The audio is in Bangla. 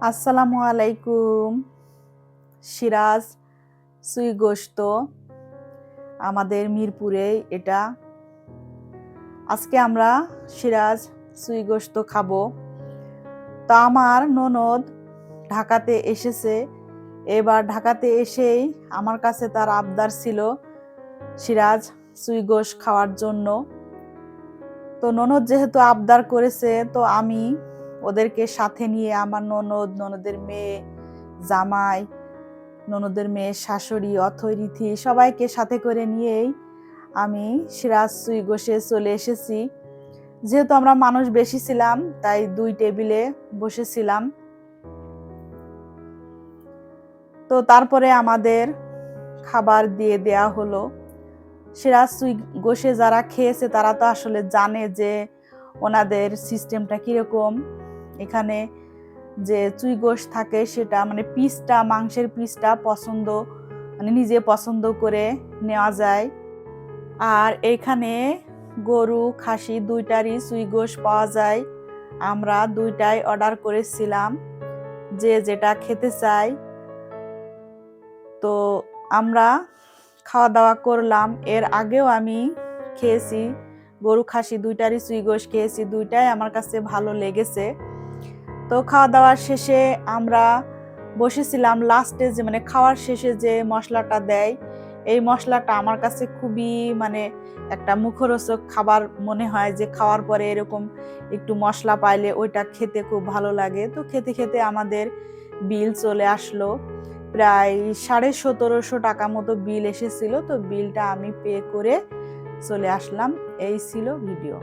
আসসালামু আলাইকুম। সিরাজ সুই গোশত আমাদের মিরপুরে এটা। আজকে আমরা সিরাজ সুই গোশত খাবো। তো আমার ননদ ঢাকাতে এসেছে। এবার ঢাকাতে এসেই আমার কাছে তার আবদার ছিল সিরাজ সুই গোশ খাওয়ার জন্য। তো ননদ যেহেতু আবদার করেছে, তো আমি ওদেরকে সাথে নিয়ে আমার ননদের মেয়ে, জামাই, ননদের মেয়ে, শাশুড়ি, অথৈরিথি সবাইকে সাথে করে নিয়েই আমি সিরাজ সুই গোশে চলে এসেছি। যেহেতু আমরা মানুষ বেশি ছিলাম, তাই 2 টেবিলে বসেছিলাম। তো তারপরে আমাদের খাবার দিয়ে দেয়া হলো। সিরাজ সুই গোশে যারা খেয়েছে তারা তো আসলে জানে যে ওনাদের সিস্টেমটা কিরকম। এখানে যে চুই গোশ থাকে সেটা মানে পিসটা, মাংসের পিসটা নিজে পছন্দ করে নেওয়া যায়। আর এখানে গরু, খাসি দুইটারই চুই গোশ পাওয়া যায়। আমরা দুইটাই অর্ডার করেছিলাম, যে যেটা খেতে চাই। তো আমরা খাওয়া দাওয়া করলাম। এর আগেও আমি খেয়েছি, গরু খাসি দুইটারই চুই গোশ খেয়েছি, দুইটাই আমার কাছে ভালো লেগেছে। তো খাওয়া দাওয়ার শেষে আমরা বসেছিলাম। লাস্টে যে খাওয়ার শেষে যে মশলাটা দেয়, এই মশলাটা আমার কাছে খুবই একটা মুখরোচক খাবার মনে হয়, যে খাওয়ার পরে এরকম একটু মশলা পাইলে ওইটা খেতে খুব ভালো লাগে। তো খেতে খেতে আমাদের বিল চলে আসলো, প্রায় 1750 টাকা মতো বিল এসেছিল। তো বিলটা আমি পে করে চলে আসলাম। এই ছিল ভিডিও।